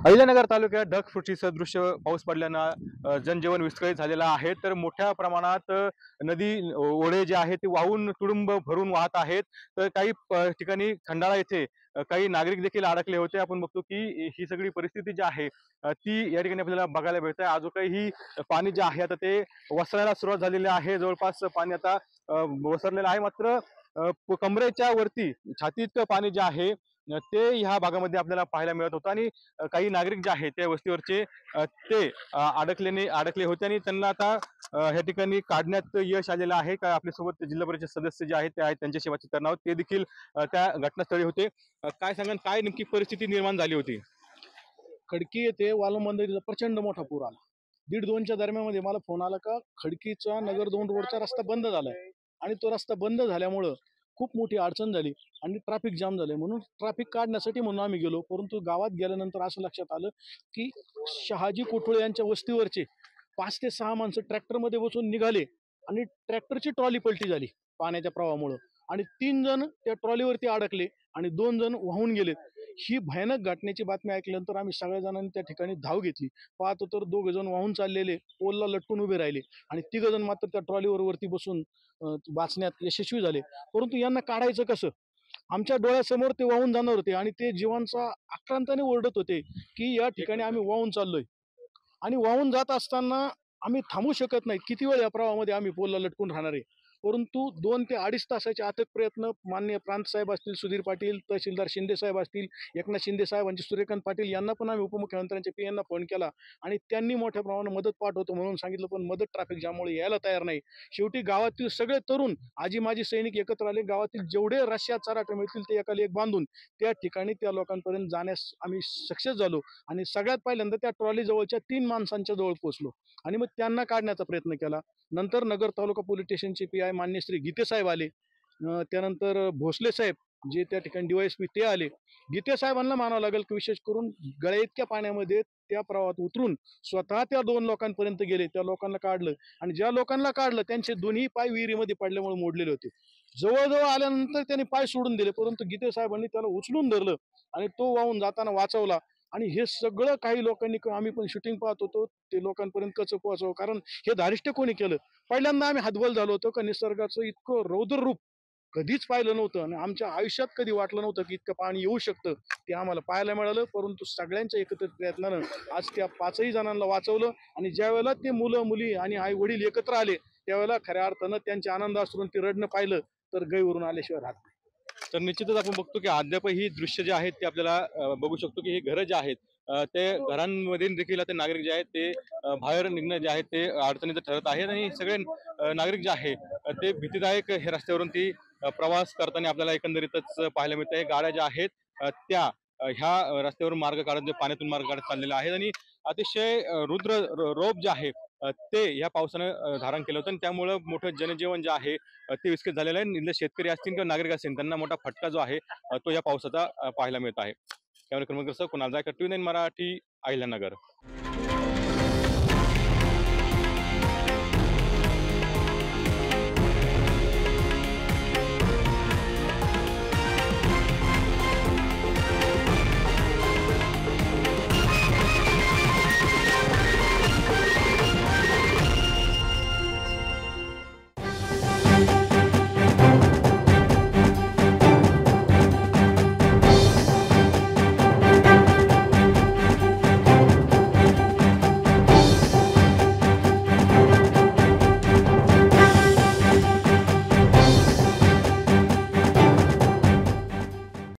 अहिल्यानगर तालुक्यात ढगफुटी सदृश्य पाऊस पडल्यानं जनजीवन विस्कळीत झालेलं आहे। तर मोठ्या प्रमाणात नदी ओढे जे आहेत ते वाहून तुडुंब भरून वाहत आहेत। तर काही ठिकाणी खंडाळा येथे काही नागरिक देखील अडकले होते। आपण बघतो की ही सगळी परिस्थिती जी आहे ती या ठिकाणी आपल्याला बघायला मिळते। अजून काही ही पाणी जे आहे आता ते वसरायला सुरुवात झालेली आहे। जवळपास पाणी आता वसरलेलं आहे, मात्र कमरेच्या वरती छाती इतकं पाणी जे आहे ते ह्या भागामध्ये आपल्याला पाहायला मिळत होतं। आणि काही नागरिक जे आहेत त्या वस्तीवरचे ते अडकले होते आणि त्यांना आता ह्या ठिकाणी काढण्यात यश आलेलं आहे। काय आपल्यासोबत जिल्हा परिषद सदस्य जे आहेत ते आहेत, त्यांच्याशी बातचीत करणार आहोत। ते देखील त्या घटनास्थळी होते। काय सांगाल, काय नेमकी परिस्थिती निर्माण झाली होती? खडकी येथे वालुंबंदरीचा प्रचंड मोठा पूर आला। 1:30-2च्या दरम्यानमध्ये मला फोन आला का खडकीचा नगर 2 रोडचा रस्ता बंद झालाय आणि तो रस्ता बंद झाल्यामुळं खूप मोठी अडचण झाली आणि ट्रॅफिक जाम झाले। म्हणून ट्रॅफिक काढण्यासाठी म्हणून आम्ही गेलो, परंतु गावात गेल्यानंतर असं लक्षात आलं की शहाजी कोठुळे यांच्या वस्तीवरचे 5 ते 6 माणसं ट्रॅक्टरमध्ये बसून निघाले आणि ट्रॅक्टरची ट्रॉली पलटी झाली पाण्याच्या प्रवाहामुळे आणि 3 जण त्या ट्रॉलीवरती अडकले आणि 2 जण वाहून गेले। ही भयानक घटनेची बातमी ऐकल्यानंतर आम्ही सगळ्या जणांनी त्या ठिकाणी धाव घेतली। पाहतो तर 2 जण वाहून चाललेले पोलला लटकून उभे राहिले आणि 3 जण मात्र त्या ट्रॉलीवर वरती बसून वाचण्यात यशस्वी झाले। परंतु यांना काढायचं कसं? आमच्या डोळ्यासमोर ते वाहून जाणार होते आणि ते जीवांचा आक्रांताने ओरडत होते की या ठिकाणी आम्ही वाहून चाललोय आणि वाहून जात असताना आम्ही थांबू शकत नाही। किती वेळ या प्रवाहामध्ये आम्ही पोलला लटकून राहणार आहे? परंतु 2 ते 2.5 तासाचे अथक प्रयत्न माननीय प्रांत साहेब असतील, सुधीर पाटील, तहसीलदार शिंदे साहेब असतील, एकनाथ शिंदे साहेबांचे सूर्यकांत पाटील यांना पण आम्ही उपमुख्यमंत्र्यांच्या पीएनना फोन केला आणि त्यांनी मोठ्या प्रमाणात मदत पाठवतो म्हणून सांगितलं, पण मदत ट्रॅफिक जाममुळे यायला तयार नाही। शेवटी गावातील सगळे तरुण आजी माजी सैनिक एकत्र आले। गावातील जेवढे रश्या चराटे मिळतील ते एकाला एक बांधून त्या ठिकाणी त्या लोकांपर्यंत जाण्यास आम्ही सक्सेस झालो आणि सगळ्यात पहिल्यांदा त्या ट्रॉली जवळच्या 3 माणसांच्या जवळ पोहोचलो आणि मग त्यांना काढण्याचा प्रयत्न केला। नंतर नगर तालुका पोलीस स्टेशनचे पीआय मान्य श्री गीते साहेब आले। त्यानंतर भोसले साहेब जे त्या ठिकाणी डीवायएसपी ते आले। गीते साहेबांना मानावं लागेल की विशेष करून गळ्या इतक्या पाण्यामध्ये त्या प्रवाहात उतरून स्वतः त्या 2 लोकांपर्यंत गेले, त्या लोकांना काढलं आणि ज्या लोकांना काढलं त्यांचे दोन्ही पाय विहिरीमध्ये पडल्यामुळे मोडलेले होते। जवळजवळ आल्यानंतर त्यांनी पाय सोडून दिले, परंतु गीते साहेबांनी त्याला उचलून धरलं आणि तो वाहून जाताना वाचवला। आणि हे सगळं काही लोकांनी आम्ही पण शूटिंग पाहत होतो ते लोकांपर्यंत कसं पोहोचावं, कारण हे धारिष्ट्य कोणी केलं? पहिल्यांदा आम्ही हतबल झालो होतो का निसर्गाचं इतकं रौद्र रूप कधीच पाहिलं नव्हतं आणि आमच्या आयुष्यात कधी वाटलं नव्हतं की इतकं पाणी येऊ शकतं। ते आम्हाला पाहायला मिळालं, परंतु सगळ्यांच्या एकत्रित प्रयत्नानं आज त्या 5ही जणांना वाचवलं आणि ज्यावेळेला ते मुलं मुली आणि आई वडील एकत्र आले त्यावेळेला खऱ्या अर्थानं त्यांच्या आनंदाश्रून ते रडणं पाहिलं तर गैवरून आल्याशिवाय राहत नाही। तर निश्चितच आपण बघतो की अद्याप ही दृश्य जे आहेत ते आपल्याला बघू शकतो की ही घरं जे आहेत ते घरांमध्ये देखील आता नागरिक जे आहेत ते बाहेर निघणं जे आहे ते अडचणीचं ठरत आहेत। आणि सगळे नागरिक जे आहे ते भीतीदायक हे रस्त्यावरून ती प्रवास करताना आपल्याला एकंदरीतच पाहायला मिळत आहे। गाड्या ज्या आहेत त्या ह्या रस्त्यावरून मार्ग काढत पाण्यातून मार्ग काढत चाललेला आहेत आणि अतिशय रुद्र रोप जे आहे ते या पावसानं धारण केलं होतं आणि त्यामुळं मोठं जनजीवन जे आहे ते विस्कळीत झालेलं आहे। इथले शेतकरी असतील किंवा नागरिक असतील त्यांना मोठा फटका जो आहे तो या पावसाचा पाहायला मिळत आहे। त्यामुळे क्रमांक कुणाल जायकर, TV9 मराठी, अहिल्यानगर।